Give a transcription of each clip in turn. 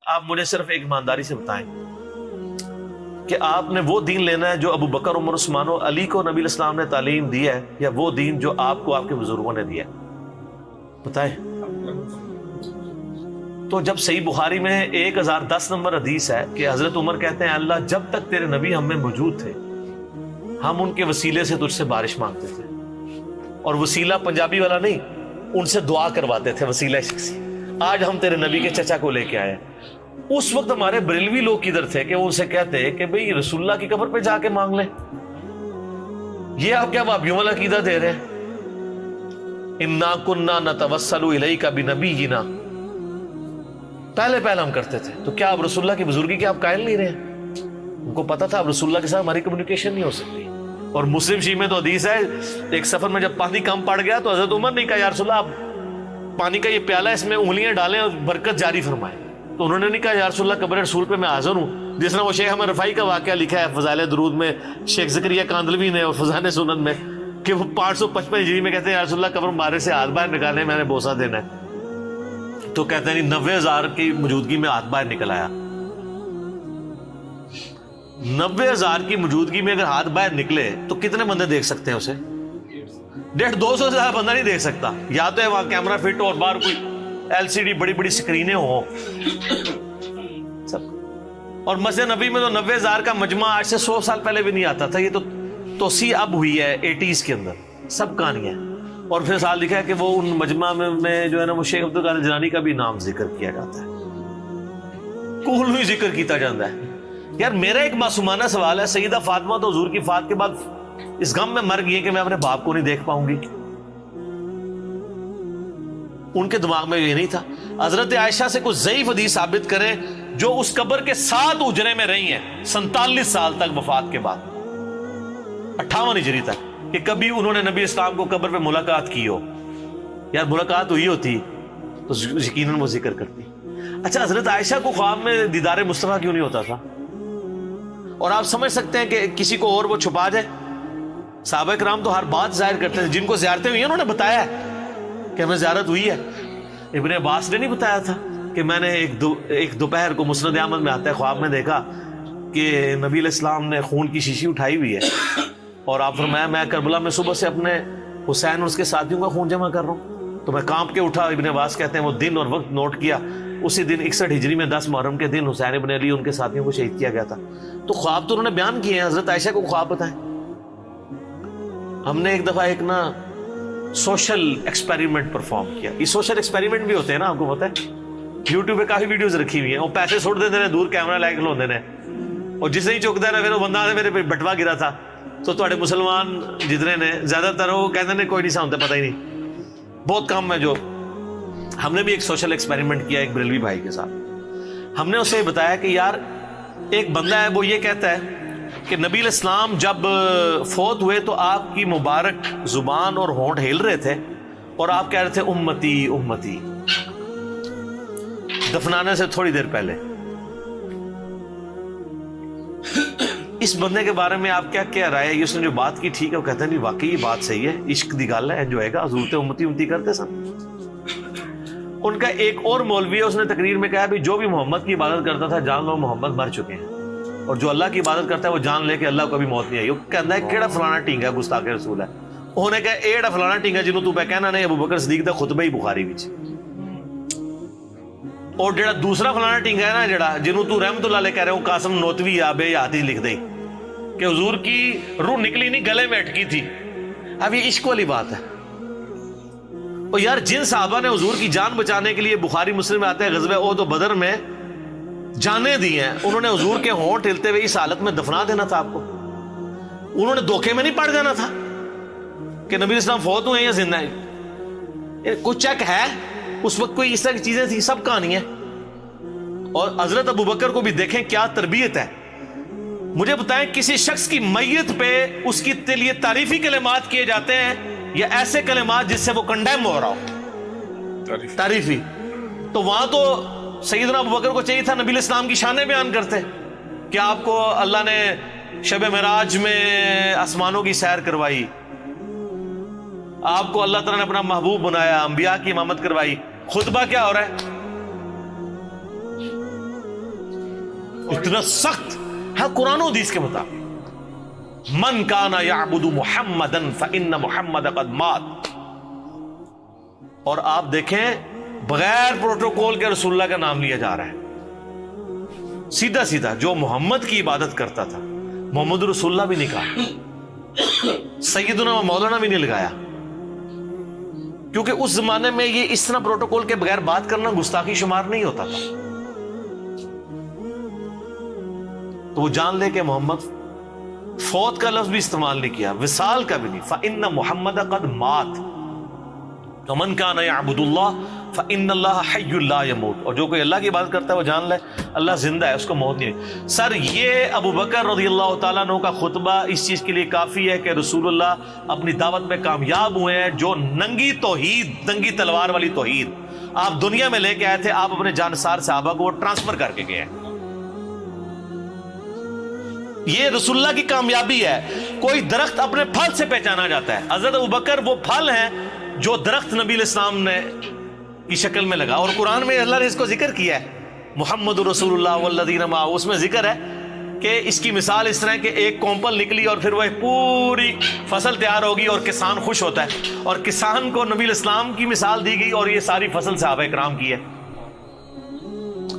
آپ مجھے صرف ایک ایمانداری سے بتائیں کہ آپ نے وہ دین لینا ہے جو ابو بکر عمر عثمان و علی کو نبی الاسلام نے تعلیم دی ہے، یا وہ دین جو آپ کو آپ کے بزرگوں نے دیا ہے؟ بتائیں۔ تو جب صحیح بخاری میں 1010 نمبر حدیث ہے کہ حضرت عمر کہتے ہیں اللہ جب تک تیرے نبی ہم میں موجود تھے ہم ان کے وسیلے سے تجھ سے بارش مانگتے تھے، اور وسیلہ پنجابی والا نہیں، ان سے دعا کرواتے تھے، وسیلہ شخصی۔ آج ہم تیرے نبی کے چچا کو لے کے آئے، اس وقت ہمارے بریلوی لوگ کدھر تھے کہ ان سے کہتے کہ بھئی رسول اللہ کی قبر پہ جا کے مانگ لیں؟ یہ آپ کیا وہابیوں والا عقیدہ دے رہے ہیں؟ انا کننا نتوسل الیک بنبینا، پہلے ہم کرتے تھے، تو کیا اب رسول اللہ کی بزرگی کے آپ قائل نہیں رہے؟ ان کو پتا تھا اب رسول اللہ کے ساتھ ہماری کمیونیکیشن نہیں ہو سکتی۔ اور مسلم شیعہ میں تو حدیث ہے ایک سفر میں جب پانی کم پڑ گیا تو حضرت عمر نے کہا یا رسول اللہ آپ پانی کا یہ پیالہ اس میں انگلیاں ڈالیں اور برکت جاری فرمائیں، تو انہوں نے نہیں کہا یا رسول اللہ قبر رسول پہ میں حاضر ہوں، جس نے وہ شیخ احمد رفاعی کا واقعہ لکھا ہے فضائل درود میں، شیخ زکریا کاندلوی نے اور فضائل سنن میں، کہ وہ 555 ہجری میں کہتے ہیں یا رسول اللہ قبر مارے سے ہاتھ باہر نکالے میں نے بوسہ دینا ہے، تو کہتے ہیں 90,000 کی موجودگی میں ہاتھ باہر نکل آیا۔ 90,000 کی موجودگی میں اگر ہاتھ باہر نکلے تو کتنے بندے دیکھ سکتے ہیں اسے؟ 150-200 سے زیادہ بندہ نہیں دیکھ سکتا، یا تو ہے وہاں کیمرہ فٹ اور باہر کوئی LCD بڑی بڑی سکرینیں ہوں سب۔ اور مسجد نبی میں تو 90,000 کا مجمع آج سے 100 سال پہلے بھی نہیں آتا تھا، یہ تو توسیع اب ہوئی ہے 80s کے اندر، سب کہانیاں۔ اور پھر سال لکھا ہے کہ وہ ان مجمع میں جو ہے نا وہ شیخ عبدالقادر جیلانی کا بھی نام ذکر کیا جاتا ہے، کول ہی ذکر کیتا جاتا ہے۔ یار میرا ایک معصومانہ سوال ہے، سیدہ فاطمہ تو حضور کی وفات کے بعد اس غم میں مر گئی کہ میں اپنے باپ کو نہیں دیکھ پاؤں گی، ان کے دماغ میں یہ نہیں تھا؟ حضرت عائشہ سے کچھ ضعیف حدیث ثابت کریں جو اس قبر کے 7 اجرے میں رہی ہیں 47 سال تک وفات کے بعد، 58 ہجری تک، کہ کبھی انہوں نے نبی اسلام کو قبر پہ ملاقات کی ہو۔ یار ملاقات ہوئی ہوتی تو یقیناً وہ ذکر کرتی۔ اچھا حضرت عائشہ کو خواب میں دیدار مصطفیٰ کیوں نہیں ہوتا تھا؟ اور آپ سمجھ سکتے ہیں کہ کسی کو اور وہ چھپا جائے؟ صحابہ کرام تو ہر بات ظاہر کرتے تھے، جن کو زیارتیں ہوئی ہیں انہوں نے بتایا ہے کہ ہمیں زیارت ہوئی ہے۔ ابن عباس نے نہیں بتایا تھا کہ میں نے ایک دوپہر کو مسند احمد میں آتا ہے خواب میں دیکھا کہ نبی علیہ السلام نے خون کی شیشی اٹھائی ہوئی ہے، اور آپ فرمایا میں کربلا میں صبح سے اپنے حسین اور اس کے ساتھیوں کا خون جمع کر رہا ہوں، تو میں کانپ کے اٹھا۔ ابن عباس کہتے ہیں وہ دن اور وقت نوٹ کیا، اسی دن 61 ہجری میں 10 محرم کے دن حسین ابن علی ان کے ساتھیوں کو شہید کیا گیا تھا۔ تو خواب تو انہوں نے بیان کیے ہیں، حضرت عائشہ کو خواب بتائیں۔ ہم نے ایک دفعہ ایک نا سوشل ایکسپیریمنٹ پرفارم کیا، یہ سوشل ایکسپیریمنٹ بھی ہوتے ہیں نا، آپ کو پتہ ہے یوٹیوب پہ کافی ویڈیوز رکھی ہوئی ہیں، وہ پیسے سوٹ دیتے ہیں دور کیمرہ لائک لوندے نے، اور جس نہیں چکتا ہے نا پھر وہ بندہ میرے پہ بٹوا گرا تھا، تو تھوڑے مسلمان جتنے نے زیادہ تر وہ کہتے ہیں کوئی نہیں سامتا، پتہ ہی نہیں، بہت کم ہے جو۔ ہم نے بھی ایک سوشل ایکسپیریمنٹ کیا ایک بریلوی بھائی کے ساتھ، ہم نے اسے بتایا کہ یار ایک بندہ ہے وہ یہ کہتا ہے کہ نبی علیہ السلام جب فوت ہوئے تو آپ کی مبارک زبان اور ہونٹ ہل رہے تھے اور آپ کہہ رہے تھے امتی امتی، دفنانے سے تھوڑی دیر پہلے۔ اس بندے کے بارے میں آپ کیا رائے ہے؟ اس نے جو بات کی ٹھیک ہے؟ وہ کہتے ہیں نہیں واقعی یہ بات صحیح ہے، عشق دی گل ہے، جو ہے گا حضور تے امتی امتی کرتے سن۔ ان کا ایک اور مولوی ہے، اس نے تقریر میں کہا بھی جو بھی محمد کی عبادت کرتا تھا جان لو محمد مر چکے ہیں، اور جو اللہ کی عبادت کرتا ہے وہ جان لے کہ اللہ کو کبھی موت نہیں آئی۔ وہ کہتا ہے کیڑا فلانا ٹینگا گستاخ رسول ہے، انہوں نے کہا ایڑا فلانا ٹینگا جنوں تو پہ کہنا نہیں ابو بکر صدیق دا خطبہ ہی بخاری وچ، اور جڑا دوسرا فلانا ٹینگا ہے نا جڑا جنوں تو رحمت اللہ علیہ کہہ رہے ہو قاسم نوتوی آ بے یاتی لکھ دے کہ حضور کی روح نکلی نہیں گلے میں اٹکی تھی۔ اب یہ عشق والی بات ہے۔ اور یار جن صحابہ نے حضور کی جان بچانے کے لیے، بخاری مسلم میں آتے ہیں غزوہ احد و بدر میں جانیں دی ہیں، انہوں نے حضور کے ہونٹ ہلتے ہوئے اس حالت میں دفنا دینا تھا آپ کو؟ انہوں نے دھوکے میں نہیں پڑ جانا تھا کہ نبی اسلام فوت ہوئے ہیں یا زندہ ہیں؟ کچھ چیک ہے اس وقت کوئی اس طرح کی چیزیں تھیں؟ سب کہانی ہے۔ اور حضرت ابو بکر کو بھی دیکھیں کیا تربیت ہے۔ مجھے بتائیں کسی شخص کی میت پہ اس کی لیے تعریفی کلمات کیے جاتے ہیں یا ایسے کلمات جس سے وہ کنڈیم ہو رہا ہو؟ تعریفی۔ تو وہاں تو سیدنا ابو بکر کو چاہیے تھا نبی الاسلام کی شانیں بیان کرتے کہ آپ کو اللہ نے شب معراج میں آسمانوں کی سیر کروائی، آپ کو اللہ تعالیٰ نے اپنا محبوب بنایا، انبیاء کی امامت کروائی۔ خطبہ کیا ہو رہا ہے؟ اتنا سخت ہے قرآن و حدیث کے مطابق. من کان یعبد محمدا فإن محمد قد مات. اور آپ دیکھیں بغیر پروٹوکول کے رسول اللہ کا نام لیا جا رہا ہے. سیدھا سیدھا جو محمد کی عبادت کرتا تھا محمد رسول اللہ بھی نہیں کہا, سیدنا و مولانا بھی نہیں لگایا, کیونکہ اس زمانے میں یہ اس طرح پروٹوکول کے بغیر بات کرنا گستاخی شمار نہیں ہوتا تھا. تو وہ جان لے کہ محمد, فوت کا لفظ بھی استعمال نہیں کیا, وصال کا بھی نہیں. فإن محمد قد مات ومن کان یعبد اللہ فإن اللہ حی لا یموت. اور جو کوئی اللہ کی عبادت کرتا ہے وہ جان لے اللہ زندہ ہے, اس کو موت نہیں. سر یہ ابو بکر رضی اللہ تعالیٰ عنہ کا خطبہ اس چیز کے لیے کافی ہے کہ رسول اللہ اپنی دعوت میں کامیاب ہوئے ہیں. جو ننگی توحید, ننگی تلوار والی توحید آپ دنیا میں لے کے آئے تھے, آپ اپنے جانسار صحابہ کو ٹرانسفر کر کے گئے ہیں. یہ رسول اللہ کی کامیابی ہے. کوئی درخت اپنے پھل سے پہچانا جاتا ہے. حضرت ابوبکر وہ پھل ہیں جو درخت نبی علیہ السلام نے کی شکل میں لگا, اور قرآن میں اللہ نے اس کو ذکر کیا ہے, محمد رسول اللہ والذین معہ. اس میں ذکر ہے کہ اس کی مثال اس طرح کہ ایک کومپل نکلی اور پھر وہ پوری فصل تیار ہوگی اور کسان خوش ہوتا ہے, اور کسان کو نبی علیہ السلام کی مثال دی گئی اور یہ ساری فصل صحابہ کرام کی ہے.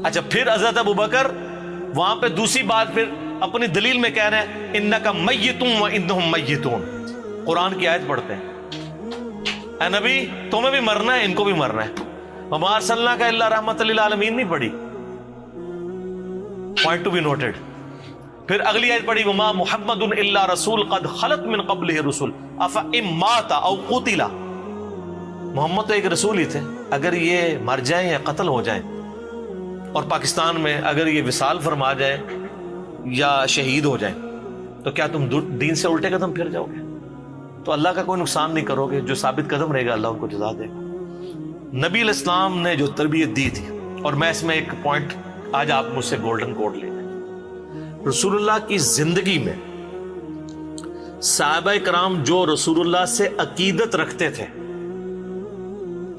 اچھا, پھر حضرت ابوبکر وہاں پہ دوسری بات پھر اپنی دلیل میں کہہ رہے ہیں انک میت وانہم میتون. قرآن کی آیت پڑھتے ہیں, اے نبی تمہیں بھی مرنا ہے, ان کو بھی مرنا ہے. وما ارسلناک الا رحمۃ للعالمین نہیں پڑھی, پوائنٹ ٹو بی نوٹڈ. پھر اگلی آیت پڑھی وما محمد الا رسول قد خلت من قبلہ الرسل افإن مات او قتل. محمد تو ایک رسول ہی تھے, اگر یہ مر جائیں یا قتل ہو جائیں, اور پاکستان میں اگر یہ وصال فرما جائیں یا شہید ہو جائیں, تو کیا تم دین سے الٹے قدم پھر جاؤ گے؟ تو اللہ کا کوئی نقصان نہیں کرو گے, جو ثابت قدم رہے گا اللہ ان کو جزا دے گا. نبی علیہ السلام نے جو تربیت دی تھی, اور میں اس میں ایک پوائنٹ آج آپ مجھ سے گولڈن کوڈ لے لیں. رسول اللہ کی زندگی میں صحابہ کرام جو رسول اللہ سے عقیدت رکھتے تھے,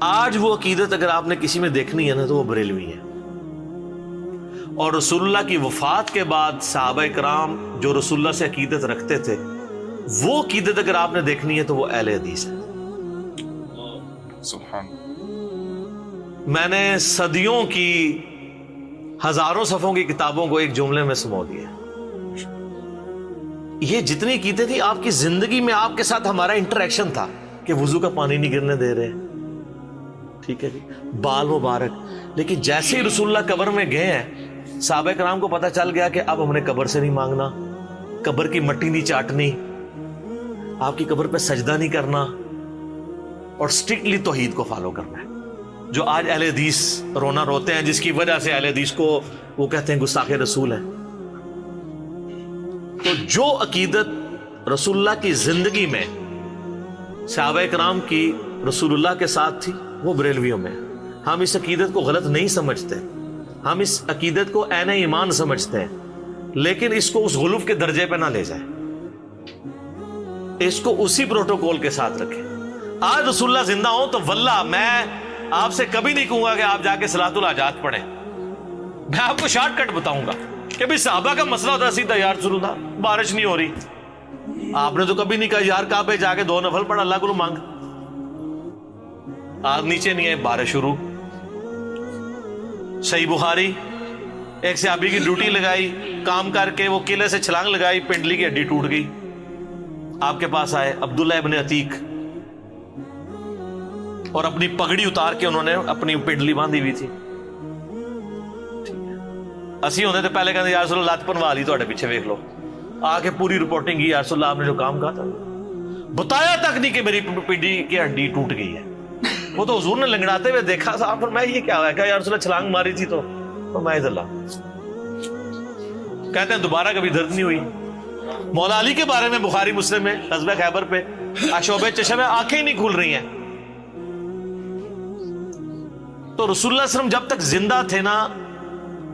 آج وہ عقیدت اگر آپ نے کسی میں دیکھنی ہے نا تو وہ بریلوی ہے. اور رسول اللہ کی وفات کے بعد صحابہ کرام جو رسول اللہ سے عقیدت رکھتے تھے, وہ عقیدت اگر آپ نے دیکھنی ہے تو وہ اہل حدیث ہے. سبحان. میں نے صدیوں کی ہزاروں صفحوں کی کتابوں کو ایک جملے میں سمو دیا. یہ جتنی عقیدت تھی آپ کی زندگی میں, آپ کے ساتھ ہمارا انٹریکشن تھا کہ وضو کا پانی نہیں گرنے دے رہے, ٹھیک ہے جی, بال مبارک. لیکن جیسے ہی رسول اللہ قبر میں گئے ہیں, صحابہ کرام کو پتہ چل گیا کہ اب ہم نے قبر سے نہیں مانگنا, قبر کی مٹی نہیں چاٹنی, آپ کی قبر پہ سجدہ نہیں کرنا, اور اسٹرکٹلی توحید کو فالو کرنا ہے. جو آج اہل حدیث رونا روتے ہیں, جس کی وجہ سے اہل حدیث کو وہ کہتے ہیں گستاخ رسول ہیں. تو جو عقیدت رسول اللہ کی زندگی میں صحابہ کرام کی رسول اللہ کے ساتھ تھی, وہ بریلویوں میں. ہم اس عقیدت کو غلط نہیں سمجھتے, ہم اس عقیدت کو عین ایمان سمجھتے ہیں, لیکن اس کو اس غلوف کے درجے پہ نہ لے جائیں, اس کو اسی پروٹوکول کے ساتھ رکھیں. آج رسول اللہ زندہ ہوں تو واللہ میں آپ سے کبھی نہیں کہوں گا کہ آپ جا کے صلاۃ الحاجات پڑھیں. میں آپ کو شارٹ کٹ بتاؤں گا کہ بھی صحابہ کا مسئلہ ہوتا سیدھا, یا رسول اللہ بارش نہیں ہو رہی, آپ نے تو کبھی نہیں کہا یار کعبے جا کے 2 نفل پڑھ اللہ کو مانگ. آگ نیچے نہیں ہے, بارش شروع. صحیح بخاری, ایک صحابی کی ڈیوٹی لگائی, کام کر کے وہ قلعے سے چھلانگ لگائی, پنڈلی کی ہڈی ٹوٹ گئی. آپ کے پاس آئے عبداللہ ابن عتیق, اور اپنی پگڑی اتار کے انہوں نے اپنی پنڈلی باندھی ہوئی تھی. اسی ہونے تو پہلے کہتے یا رسول اللہ لات پنوا لی تھوڑے پیچھے ویکھ لو, آ کے پوری رپورٹنگ کی, یا رسول اللہ آپ نے جو کام کہا تھا بتایا تک نہیں کہ میری پنڈلی کی ہڈی ٹوٹ گئی ہے. وہ تو حضور نے لنگڑاتے ہوئے دیکھا صاحب, پر میں یہ کیا ہوا ہے, یا رسول اللہ چھلانگ ماری تھی تو میں اللہ کہتے ہیں دوبارہ کبھی درد نہیں ہوئی. مولا علی کے بارے میں بخاری مسلم میں غزوہ خیبر پہ شعبہ چشم ہے, آنکھیں ہی نہیں کھل رہی ہیں. تو رسول اللہ علیہ وسلم جب تک زندہ تھے نا,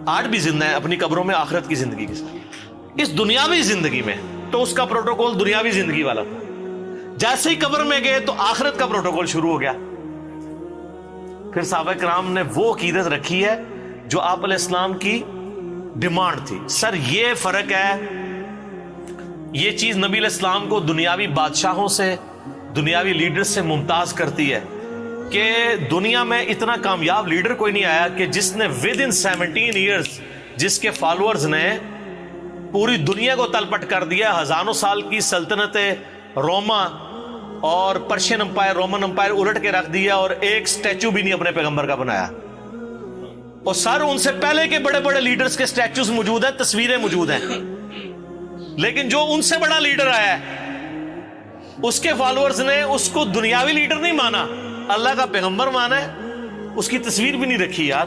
آج بھی زندہ ہیں اپنی قبروں میں آخرت کی زندگی کے ساتھ. اس دنیاوی زندگی میں تو اس کا پروٹوکول دنیاوی زندگی والا تھا, جیسے ہی قبر میں گئے تو آخرت کا پروٹوکول شروع ہو گیا. پھر صحابہ کرام نے وہ عقیدت رکھی ہے جو آپ علیہ السلام کی ڈیمانڈ تھی. سر یہ فرق ہے, یہ چیز نبی علیہ السلام کو دنیاوی بادشاہوں سے, دنیاوی لیڈر سے ممتاز کرتی ہے کہ دنیا میں اتنا کامیاب لیڈر کوئی نہیں آیا کہ جس نے ود ان 17 ایئرز, جس کے فالوورز نے پوری دنیا کو تلپٹ کر دیا. ہزاروں سال کی سلطنت روما اور پرشین امپائر, رومن امپائر الٹ کے رکھ دیا, اور ایک سٹیچو بھی نہیں اپنے پیغمبر کا بنایا. اور سر ان سے پہلے کے بڑے بڑے لیڈرز کے سٹیچوز موجود ہیں, تصویریں موجود ہیں, لیکن جو ان سے بڑا لیڈر آیا ہے اس کے فالوورز نے اس کو دنیاوی لیڈر نہیں مانا, اللہ کا پیغمبر مانا ہے. اس کی تصویر بھی نہیں رکھی یار,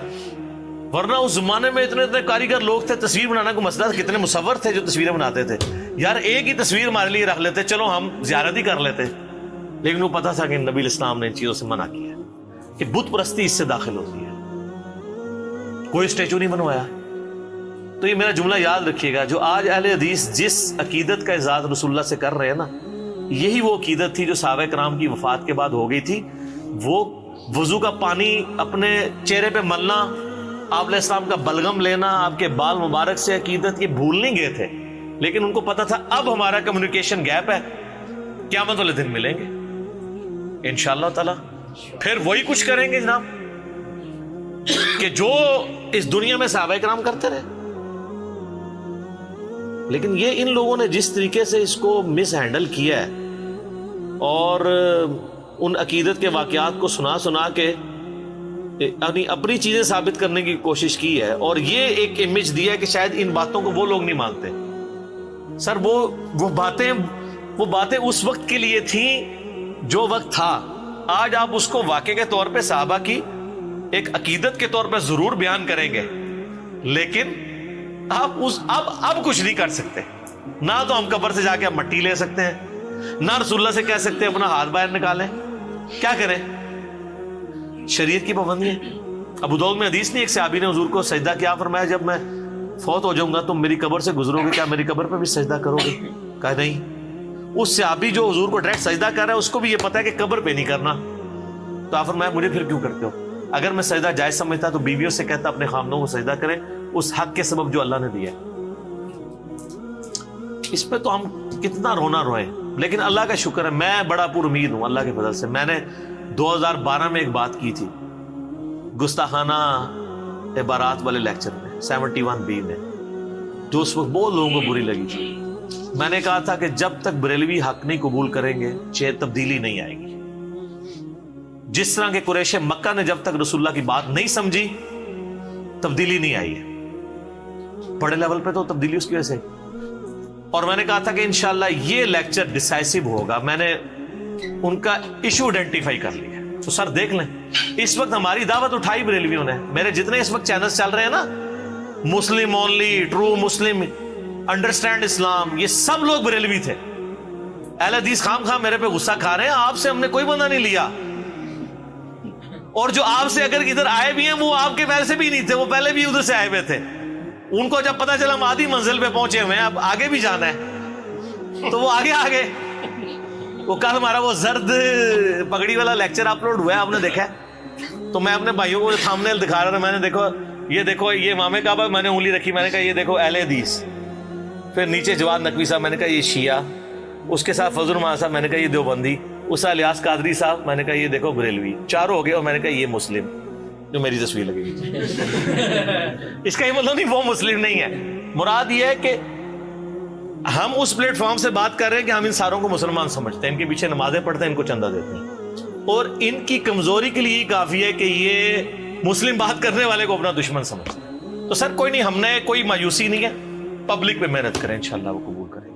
ورنہ اس زمانے میں اتنے اتنے کاریگر لوگ تھے, تصویر بنانا کو مسئلہ تھا. کتنے مصور تھے جو تصویریں بناتے تھے یار, ایک ہی تصویر ہمارے لیے رکھ لیتے, چلو ہم زیارت ہی کر لیتے. لیکن وہ پتا تھا کہ نبی الاسلام نے ان چیزوں سے منع کیا ہے کہ بت پرستی اس سے داخل ہوتی ہے. کوئی اسٹیچو نہیں بنوایا. تو یہ میرا جملہ یاد رکھیے گا, جو آج اہل حدیث جس عقیدت کا اعزاز رسول اللہ سے کر رہے ہیں نا, یہی وہ عقیدت تھی جو صحابہ کرام کی وفات کے بعد ہو گئی تھی. وہ وضو کا پانی اپنے چہرے پہ ملنا, آپ علیہ السلام کا بلغم لینا, آپ کے بال مبارک سے عقیدت, یہ بھول نہیں گئے تھے. لیکن ان کو پتا تھا اب ہمارا کمیونیکیشن گیپ ہے, قیامت والے دن ملیں گے انشاءاللہ تعالی, پھر وہی کچھ کریں گے جناب کہ جو اس دنیا میں صحابہ کرام کرتے رہے. لیکن یہ ان لوگوں نے جس طریقے سے اس کو مس ہینڈل کیا ہے اور ان عقیدت کے واقعات کو سنا سنا کے اپنی چیزیں ثابت کرنے کی کوشش کی ہے, اور یہ ایک امیج دیا ہے کہ شاید ان باتوں کو وہ لوگ نہیں مانتے. سر وہ باتیں اس وقت کے لیے تھیں جو وقت تھا. آج آپ اس کو واقع کے طور پہ صحابہ کی ایک عقیدت کے طور پہ ضرور بیان کریں گے, لیکن آپ اب کچھ نہیں کر سکتے. نہ تو ہم قبر سے جا کے مٹی لے سکتے ہیں, نہ رسول اللہ سے کہہ سکتے ہیں اپنا ہاتھ باہر نکالیں. کیا کریں, شریعت کی پابندی ہے. ابو داؤد میں حدیث نہیں, ایک صحابی نے حضور کو سجدہ کیا, فرمایا جب میں فوت ہو جاؤں گا تم میری قبر سے گزرو گے, کیا میری قبر پہ بھی سجدہ کرو گے؟ کہا نہیں. اس صحابی جو حضور کو ڈائریکٹ سجدہ کر رہا ہے اس کو بھی یہ پتا ہے کہ قبر پہ نہیں کرنا, تو آپ فرمایا مجھے پھر کیوں کرتے ہو؟ اگر میں سجدہ جائز سمجھتا تو بیویوں سے کہتا اپنے خامدوں کو سجدہ کریں اس حق کے سبب جو اللہ نے دیا ہے. اس پہ تو ہم کتنا رونا روئیں, لیکن اللہ کا شکر ہے میں بڑا پر امید ہوں اللہ کے فضل سے. میں نے 2012 میں ایک بات کی تھی گستاخانہ عبارات والے لیکچر میں 71B میں, جو اس وقت بہت لوگوں کو بری لگی تھی. میں نے کہا تھا کہ جب تک بریلوی حق نہیں قبول کریں گے تبدیلی نہیں آئے گی. جس طرح کے قریش مکہ نے جب تک رسول اللہ کی بات نہیں سمجھی تبدیلی نہیں آئی ہے. بڑے لیول پہ تو تبدیلی اس کی وجہ سے. اور میں نے کہا تھا کہ انشاءاللہ یہ لیکچر ڈیسائسو ہوگا. میں نے ان کا ایشو آئیڈینٹیفائی کر لیا. تو سر دیکھ لیں, اس وقت ہماری دعوت اٹھائی بریلویوں نے. میرے جتنے اس وقت چینلز چل رہے ہیں نا, Muslim only, true Muslim, understand Islam, یہ سب لوگ بریلوی تھے. اہل حدیث خام خام میرے پہ غصہ کھا رہے ہیں, آپ سے ہم نے کوئی بندہ نہیں لیا. اور جو آپ سے اگر ادھر آئے بھی ہیں وہ آپ کے پہلے سے بھی نہیں تھے, وہ پہلے بھی ادھر سے آئے ہوئے تھے. ان کو جب پتا چلا ہم آدھی منزل پہ پہنچے ہوئے ہیں, اب آگے بھی جانا ہے, تو وہ آگے. وہ کل ہمارا وہ زرد پگڑی والا لیکچر اپلوڈ ہوا ہے, آپ نے دیکھا ہے؟ تو میں اپنے بھائیوں کو تھامنیل دکھا رہا تھا. میں نے دیکھو یہ امام کعبہ, میں نے انگلی رکھی, میں نے کہا یہ دیکھو اہل حدیث. پھر نیچے جواد نقوی صاحب, میں نے کہا یہ شیعہ. اس کے ساتھ فضل الرحمان صاحب, میں نے کہا یہ دیوبندی. اس الیاس قادری صاحب, میں نے کہا یہ دیکھو بریلوی. چاروں ہو گئے, اور میں نے کہا یہ مسلم جو میری تصویر لگے گی. اس کا یہ مطلب نہیں وہ مسلم نہیں ہے. مراد یہ ہے کہ ہم اس پلیٹ فارم سے بات کر رہے ہیں کہ ہم ان ساروں کو مسلمان سمجھتے ہیں, ان کے پیچھے نمازیں پڑھتے ہیں, ان کو چندہ دیتے ہیں, اور ان کی کمزوری کے لیے کافی ہے کہ یہ مسلم بات کرنے والے کو اپنا دشمن سمجھتے ہیں. تو سر کوئی نہیں, ہم نے کوئی مایوسی نہیں ہے, پبلک پہ محنت کریں, انشاءاللہ وہ قبول کریں.